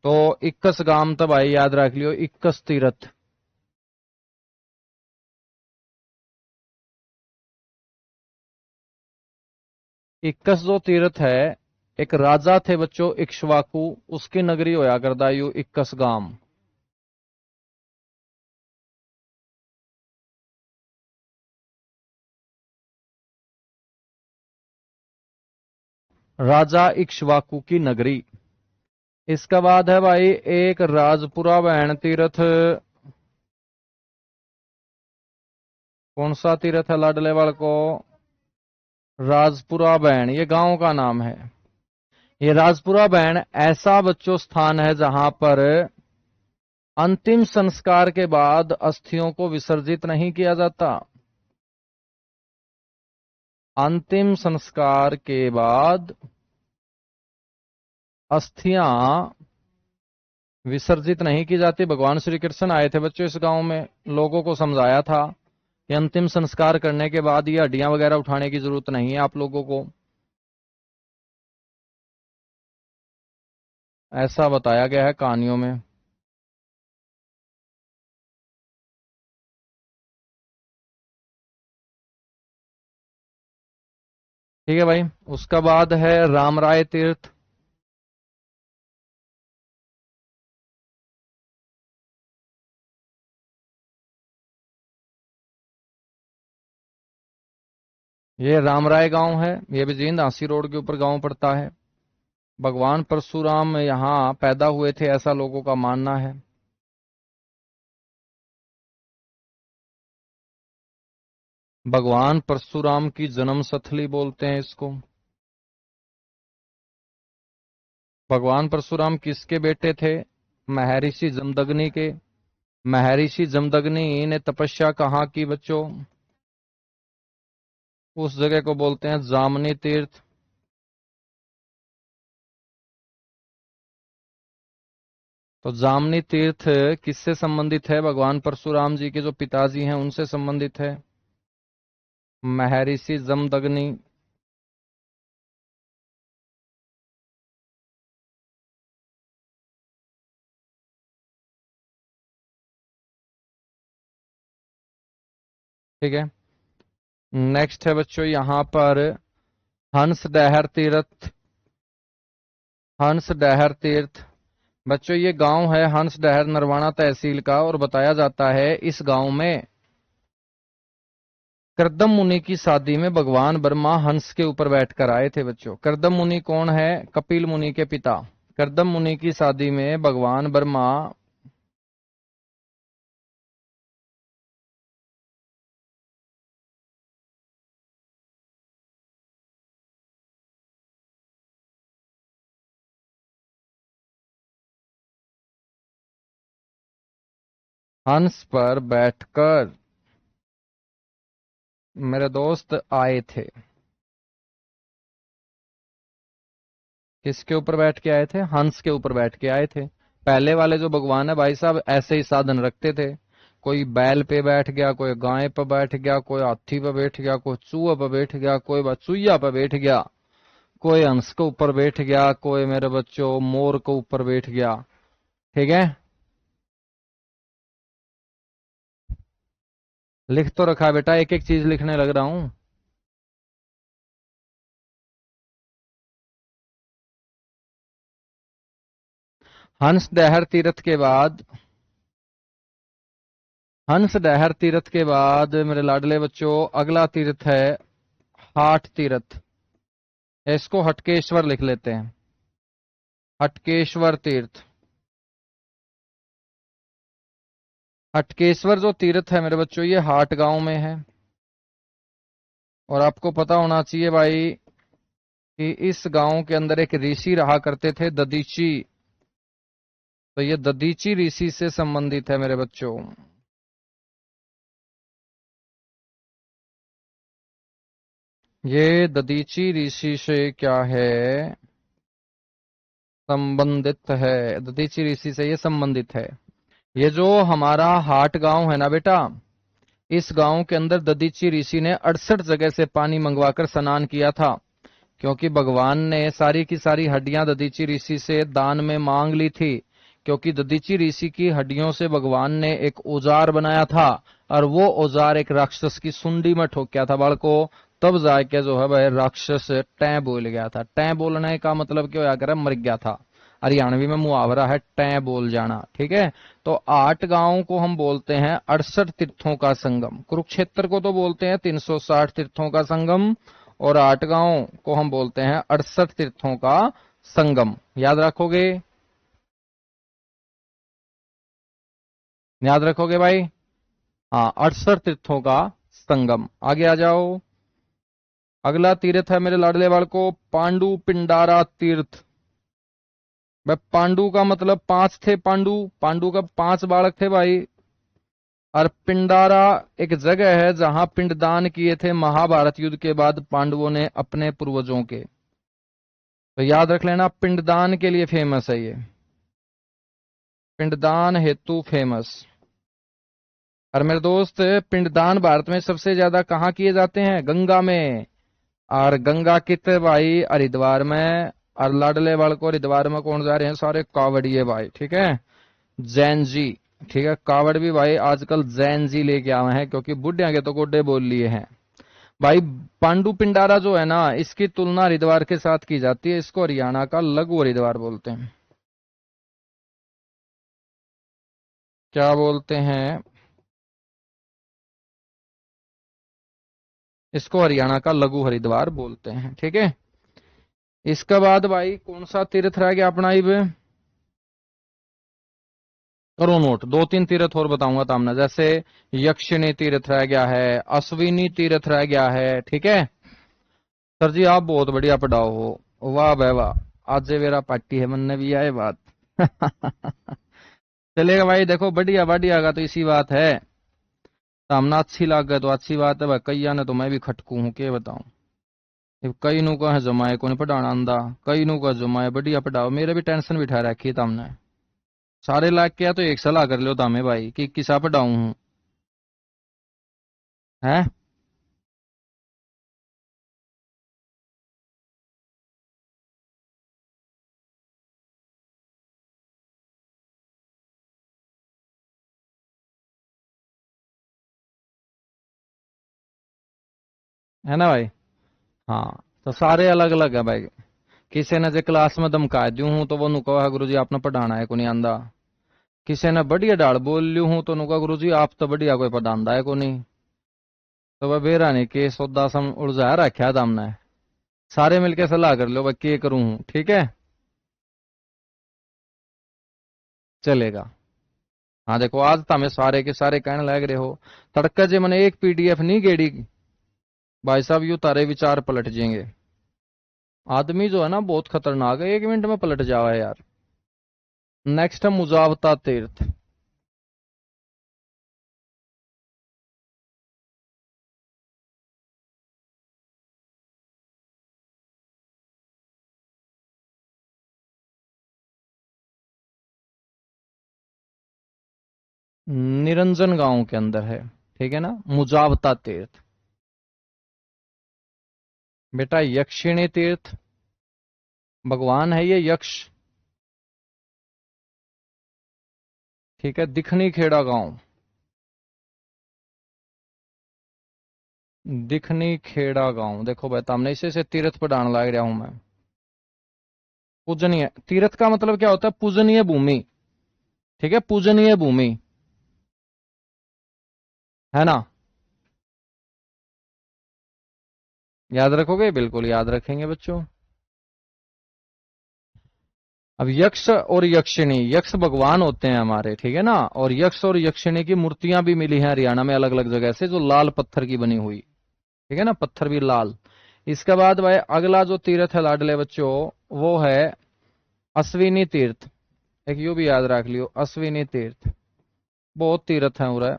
तो इक्कस गांव तो भाई याद रख लियो, इक्कस तीर्थ। इक्कस जो तीर्थ है, एक राजा थे बच्चों इक्ष्वाकु, उसकी नगरी होया करदा यू इक्कस गांव। राजा इक्ष्वाकु की नगरी। इसका बाद है भाई एक राजपुरा वैन तीर्थ। कौन सा तीर्थ है लाडले वाल को? राजपुरा बैन, ये गांव का नाम है। ये राजपुरा बैन ऐसा बच्चों स्थान है जहां पर अंतिम संस्कार के बाद अस्थियों को विसर्जित नहीं किया जाता। अंतिम संस्कार के बाद अस्थियां विसर्जित नहीं की जाती। भगवान श्री कृष्ण आए थे बच्चों इस गांव में, लोगों को समझाया था कि अंतिम संस्कार करने के बाद ये हड्डियां वगैरह उठाने की जरूरत नहीं है आप लोगों को, ऐसा बताया गया है कहानियों में। ठीक है भाई। उसका बाद है रामराय तीर्थ। ये रामराय गांव है, ये भी जींद हांसी रोड के ऊपर गांव पड़ता है। भगवान परशुराम यहाँ पैदा हुए थे ऐसा लोगों का मानना है। भगवान परशुराम की जन्म स्थली बोलते हैं इसको। भगवान परशुराम किसके बेटे थे? महर्षि जमदग्नि के। महर्षि जमदग्नि ने तपस्या कहाँ की बच्चों? उस जगह को बोलते हैं जामनी तीर्थ। तो जामनी तीर्थ किससे संबंधित है? भगवान परशुराम जी के जो पिताजी हैं उनसे संबंधित है। महर्षि जमदग्नि। ठीक है। नेक्स्ट है बच्चों यहां पर हंस डहर तीर्थ। हंस डहर तीर्थ बच्चों ये गांव है हंस डहर नरवाना तहसील का, और बताया जाता है इस गांव में करदम मुनि की शादी में भगवान ब्रह्मा हंस के ऊपर बैठकर आए थे। बच्चों करदम मुनि कौन है? कपिल मुनि के पिता। करदम मुनि की शादी में भगवान ब्रह्मा हंस पर बैठकर मेरे दोस्त आए थे। किसके ऊपर बैठ के आए थे? हंस के ऊपर बैठ के आए थे। पहले वाले जो भगवान है भाई साहब ऐसे ही साधन रखते थे। कोई बैल पे बैठ गया, कोई गाय पे बैठ गया, कोई हाथी पे बैठ गया, कोई चूहे पे बैठ गया, कोई बचुइया पे बैठ गया, कोई हंस के ऊपर बैठ गया, कोई मेरे बच्चों मोर के ऊपर बैठ गया। ठीक है। लिख तो रखा है बेटा, एक एक चीज लिखने लग रहा हूं। हंस डहर तीर्थ के बाद हंस डहर तीर्थ के बाद मेरे लाडले बच्चों अगला तीर्थ है हाट तीर्थ। इसको हटकेश्वर लिख लेते हैं। हटकेश्वर तीर्थ। हटकेश्वर जो तीर्थ है मेरे बच्चों ये हाट गांव में है। और आपको पता होना चाहिए भाई कि इस गांव के अंदर एक ऋषि रहा करते थे ददीची। तो ये ददीची ऋषि से संबंधित है मेरे बच्चों। ये ददीची ऋषि से क्या है? संबंधित है। ददीची ऋषि से ये संबंधित है। ये जो हमारा हाट गांव है ना बेटा, इस गांव के अंदर ददीची ऋषि ने 68 जगह से पानी मंगवाकर स्नान किया था। क्योंकि भगवान ने सारी की सारी हड्डियां ददीची ऋषि से दान में मांग ली थी। क्योंकि ददीची ऋषि की हड्डियों से भगवान ने एक औजार बनाया था, और वो औजार एक राक्षस की सुंडी में ठोक गया था बालको। तब जाके जो है वह राक्षस टै बोल गया था। टै बोलने का मतलब क्या होया करे? मर गया था। हरियाणवी में मुहावरा है टै बोल जाना। ठीक है। तो 8 गांव को हम बोलते हैं 68 तीर्थों का संगम। कुरुक्षेत्र को तो बोलते हैं 360 तीर्थों का संगम, और 8 गांव को हम बोलते हैं 68 तीर्थों का संगम। याद रखोगे? याद रखोगे भाई? हाँ, 68 तीर्थों का संगम। आगे आ जाओ। अगला तीर्थ है मेरे लाडले वाल को पांडु पिंडारा तीर्थ। भाई पांडु का मतलब 5 थे। पांडु पांडु का 5 बालक थे भाई। और पिंडारा एक जगह है जहां पिंडदान किए थे महाभारत युद्ध के बाद पांडवों ने अपने पूर्वजों के। तो याद रख लेना पिंडदान के लिए फेमस है ये। पिंडदान हेतु फेमस। और मेरे दोस्त पिंडदान भारत में सबसे ज्यादा कहाँ किए जाते हैं? गंगा में। और गंगा कितने भाई? हरिद्वार में। और लाडले वाल को हरिद्वार में कौन जा रहे हैं? सारे कावड़िए भाई। ठीक है। जैन जी। ठीक है। कावड़ भी भाई आजकल जैन जी लेके आए हैं, क्योंकि बुढ़िया के तो गोड्डे बोल लिए हैं भाई। पांडु पिंडारा जो है ना, इसकी तुलना हरिद्वार के साथ की जाती है। इसको हरियाणा का लघु हरिद्वार बोलते हैं। क्या बोलते हैं? इसको हरियाणा का लघु हरिद्वार बोलते हैं। ठीक है। इसके बाद भाई कौन सा तीर्थ रह गया अपना? इब करो नोट। 2-3 तीर्थ और बताऊंगा तामना, जैसे यक्षिणी तीर्थ रह गया है, अश्विनी तीर्थ रह गया है। ठीक है। सर जी आप बहुत बढ़िया पढ़ाओ हो। वाह भाई वाह, आज से मेरा पार्टी है मन ने भी आए बात। चलेगा भाई। देखो बढ़िया बढ़िया का तो इसी बात है। सामना अच्छी लग गए तो अच्छी बात है भाई। कई ने तो मैं भी खटकू हूं के बताऊं। ये कई नु का है जमाए को नहीं पढ़ाना आंदा। कई नु का जमाए बढ़िया पढ़ाओ। मेरे भी टेंशन बिठा रखी है तुमने। सारे लाग के या तो एक सलाह कर लो तामे भाई कि किसा पढ़ाऊं हूं। है है ना भाई। हाँ तो सारे अलग अलग है भाई। किसी ने जे क्लास में धमका दू हूं तो वो नु कहा गुरु जी आपने पढ़ाना है को नहीं आंदा। किसी ने बढ़िया डाल बोल लियो हूं तो नु कहा गुरु जी आप तो बढ़िया कोई पढ़ांदा है को नहीं। तो वह बेरा नहीं के सौदा सम उलझा रखा था हमने। सारे मिलके सलाह कर लो भाई के करूं हूं, ठीक है। चलेगा। हाँ देखो आज तो हमें सारे के सारे कहने लग रहे हो तड़का जे मैंने एक पीडीएफ नहीं गेड़ी भाई साहब यू तारे विचार पलट जाएंगे। आदमी जो है ना बहुत खतरनाक है, 1 मिनट में पलट जावा है यार। नेक्स्ट है मुजावता तीर्थ। निरंजन गांव के अंदर है, ठीक है ना, मुजावता तीर्थ। बेटा यक्षिणी तीर्थ, भगवान है ये यक्ष, ठीक है। दिखनी खेड़ा गांव, दिखनी खेड़ा गांव देखो बेटा हमने इसे से तीर्थ पर डाल लग रहा हूं मैं। पूजनीय तीर्थ का मतलब क्या होता है, पूजनीय भूमि, ठीक है, पूजनीय भूमि, है ना। याद रखोगे, बिल्कुल याद रखेंगे बच्चों। अब यक्ष और यक्षिणी, यक्ष भगवान होते हैं हमारे, ठीक है ना, और यक्ष और यक्षिणी की मूर्तियां भी मिली हैं हरियाणा में अलग अलग जगह से जो लाल पत्थर की बनी हुई, ठीक है ना, पत्थर भी लाल। इसके बाद भाई अगला जो तीर्थ है लाडले बच्चों वो है अश्विनी तीर्थ। एक यू भी याद रख लियो, अश्विनी तीर्थ। बहुत तीर्थ है उरे,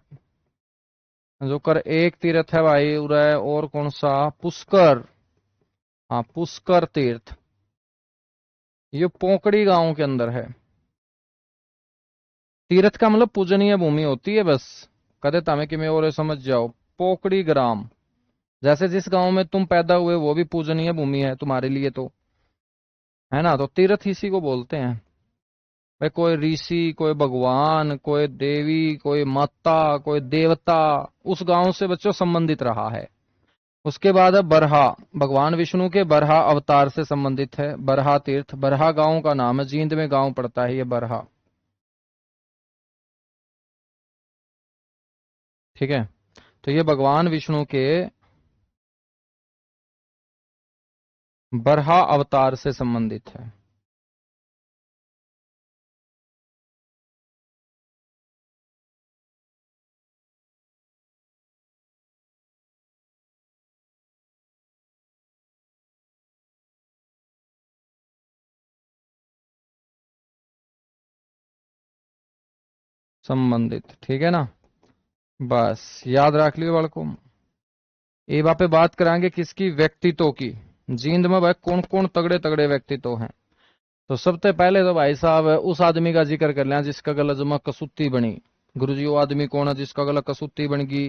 जो कर एक तीर्थ है भाई उरे, और कौन सा, पुष्कर। हाँ पुष्कर तीर्थ, ये पोकड़ी गांव के अंदर है। तीर्थ का मतलब पूजनीय भूमि होती है बस, कदे तामे कि मैं और समझ जाओ। पोकड़ी ग्राम, जैसे जिस गांव में तुम पैदा हुए वो भी पूजनीय भूमि है तुम्हारे लिए तो, है ना। तो तीर्थ इसी को बोलते हैं भाई। कोई ऋषि, कोई भगवान, कोई देवी, कोई माता, कोई देवता उस गांव से बच्चों संबंधित रहा है। उसके बाद है बरहा, भगवान विष्णु के बरहा अवतार से संबंधित है बरहा तीर्थ। बरहा गांव का नाम है, जींद में गांव पड़ता है ये बरहा, ठीक है। तो ये भगवान विष्णु के बरहा अवतार से संबंधित है। संबंधित, ठीक है ना। बस याद रख लियो बालको। ये वहां पे बात कराएंगे किसकी, व्यक्तित्व की। जींद में भाई कौन कौन तगड़े तगड़े व्यक्तित्व हैं। तो सबसे पहले तो भाई साहब उस आदमी का जिक्र कर लें जिसका गला जमा कसूती बनी। गुरुजी वो आदमी कौन है जिसका गला कसूती बन गई,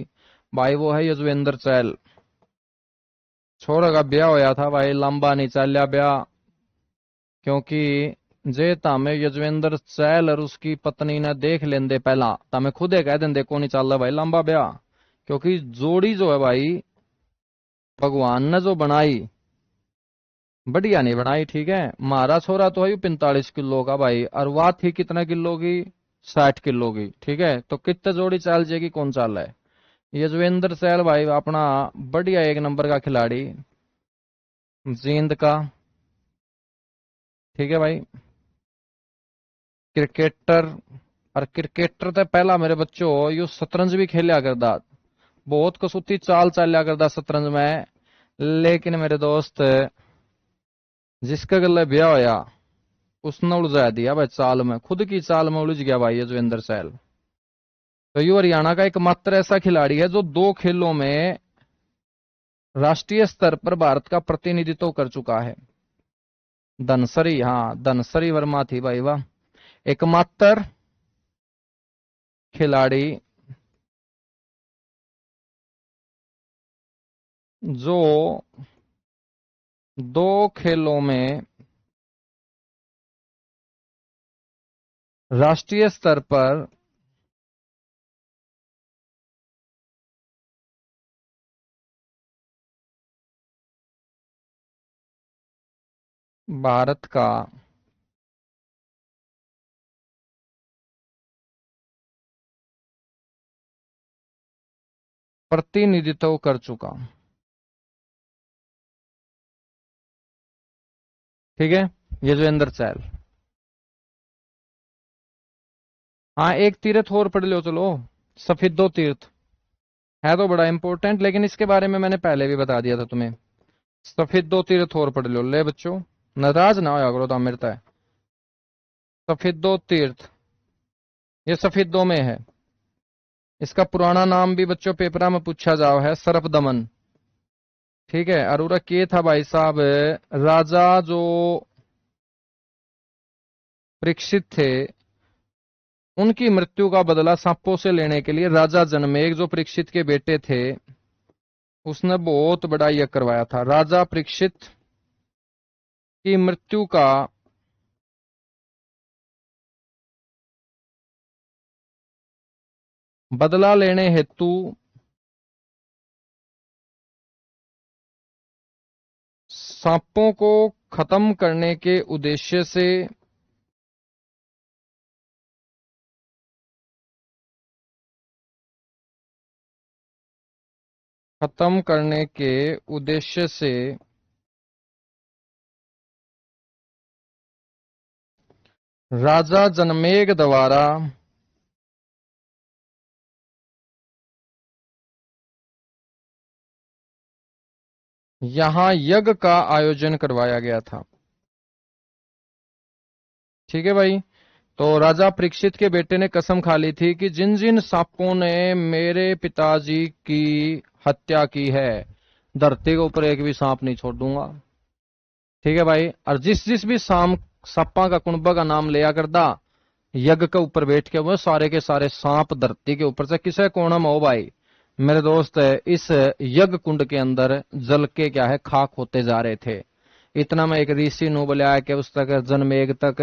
भाई वो है यजवेंद्र चहल। छोरा का ब्याह होया था भाई, लंबा नहीं चलिया ब्याह, क्योंकि जे तामे यजवेंद्र चहल और उसकी पत्नी ने देख लेंदे पहला, तामे खुदे कह देंदे को नहीं चल रहा भाई लंबा ब्याह। क्योंकि जोड़ी जो है भाई भगवान ने जो बनाई बढ़िया नहीं बनाई, ठीक है। मारा छोरा तो है 45 किलो का भाई, और वाह थी कितना किलो की, 60 किलो की, ठीक है। तो कितने जोड़ी चाल जाएगी, कौन चाल है। यजवेंद्र सहल भाई अपना बढ़िया एक नंबर का खिलाड़ी, जींद का, ठीक है भाई, क्रिकेटर। और क्रिकेटर तो पहला मेरे बच्चों यू शतरंज भी खेलिया करदा, बहुत कसूती चाल चालिया करदा शतरंज में। लेकिन मेरे दोस्त जिसका गले ब्याह होया उसने उलझा दिया भाई चाल में, खुद की चाल में उलझ गया भाई यजवेंद्र सहल। तो ये हरियाणा का एकमात्र ऐसा खिलाड़ी है जो 2 खेलों में राष्ट्रीय स्तर पर भारत का प्रतिनिधित्व कर चुका है। धनसरी, हाँ धनसरी वर्मा थी भाई वाह, एकमात्र खिलाड़ी जो 2 खेलों में राष्ट्रीय स्तर पर भारत का प्रतिनिधित्व कर चुका। ठीक है, युजवेंद्र चहल। हाँ, एक तीर्थ और पढ़ लो चलो, सफेदो तीर्थ। है तो बड़ा इंपॉर्टेंट, लेकिन इसके बारे में मैंने पहले भी बता दिया था तुम्हें। सफेदो तीर्थ और पढ़ लो ले बच्चों, नाराज ना होया करो तो मिलता है। सफेदो तीर्थ ये सफेदो में है। इसका पुराना नाम भी बच्चों पेपरा में पूछा जाओ है सरफ दमन। ठीक है, अरोरा के था भाई साहब, राजा जो परीक्षित थे उनकी मृत्यु का बदला सांपों से लेने के लिए राजा जनमेग जो परीक्षित के बेटे थे उसने बहुत बड़ा यज्ञ करवाया था। राजा परीक्षित की मृत्यु का बदला लेने हेतु सांपों को खत्म करने के उद्देश्य से खत्म करने के उद्देश्य से राजा जनमेग द्वारा यहां यज्ञ का आयोजन करवाया गया था। ठीक है भाई, तो राजा परीक्षित के बेटे ने कसम खा ली थी कि जिन जिन सांपों ने मेरे पिताजी की हत्या की है धरती के ऊपर एक भी सांप नहीं छोड़ दूंगा। ठीक है भाई, और जिस जिस भी सांपा का कुंबा का नाम लिया करदा यज्ञ के ऊपर बैठ के वो सारे के सारे सांप धरती के ऊपर से किसे कोणम हो भाई मेरे दोस्त इस यज्ञ कुंड के अंदर जल के क्या है खाक होते जा रहे थे। इतना में एक ऋषि नु बुलाया कि उस तक जनमेग तक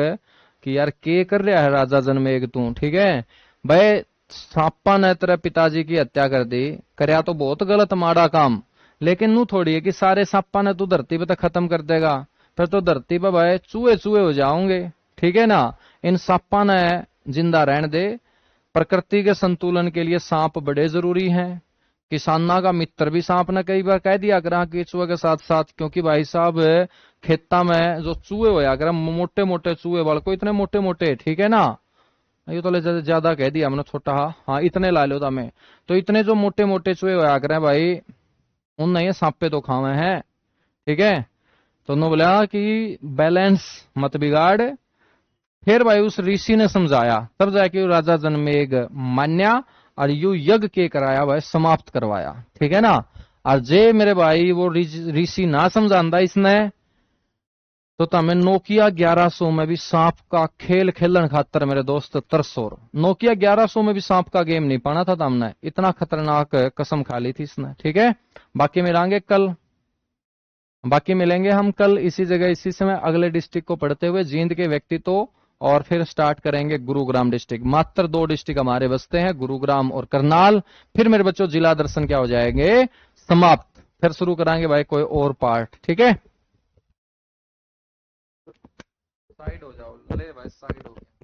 कि यार के कर रहा है राजा जनमेग तू। ठीक है भाई, सांपा ने तेरे पिताजी की हत्या कर दी, करया तो बहुत गलत माड़ा काम, लेकिन नू थोड़ी है कि सारे सांपा ने तू धरती पे तक खत्म कर देगा, फिर तो धरती पे भाई चूहे चूहे हो जाओगे। ठीक है ना, इन सांपा ने जिंदा रहने दे। प्रकृति के संतुलन के लिए सांप बड़े जरूरी हैं। किसाना का मित्र भी सांप ने कई बार कह दिया करा केचुआ के साथ साथ, क्योंकि भाई साहब खेता में जो चूहे होया करा मोटे मोटे चूहे वाल को इतने मोटे मोटे। ठीक है ना, ये तो ज्यादा कह दिया हमने छोटा। हाँ इतने ला लो तमें, तो इतने जो मोटे मोटे चूहे होया करे भाई उन नहीं सांपे तो खावे हैं। ठीक है, तो उन्होंने बोला कि बैलेंस मत बिगाड़। फिर भाई उस ऋषि ने समझाया, तब जाके राजा जनमेग मान्या और यू यज्ञ के कराया भाई समाप्त करवाया। ठीक है ना, और जे मेरे भाई वो ऋषि ना समझांदा इसने तो तमें नोकिया 1100 में भी सांप का खेल खेलन खातर मेरे दोस्त तरसोर। नोकिया 1100 में भी सांप का गेम नहीं पाना था तुमने, इतना खतरनाक कसम खा ली थी इसने। ठीक है, बाकी मिलेंगे कल, बाकी मिलेंगे हम कल इसी जगह इसी समय अगले डिस्ट्रिक्ट को पढ़ते हुए जींद के व्यक्ति तो, और फिर स्टार्ट करेंगे गुरुग्राम डिस्ट्रिक्ट। मात्र 2 डिस्ट्रिक्ट हमारे बसते हैं, गुरुग्राम और करनाल। फिर मेरे बच्चों जिला दर्शन क्या हो जाएंगे समाप्त, फिर शुरू कराएंगे भाई कोई और पार्ट। ठीक है, साइड हो जाओ ले भाई, साइड हो गया।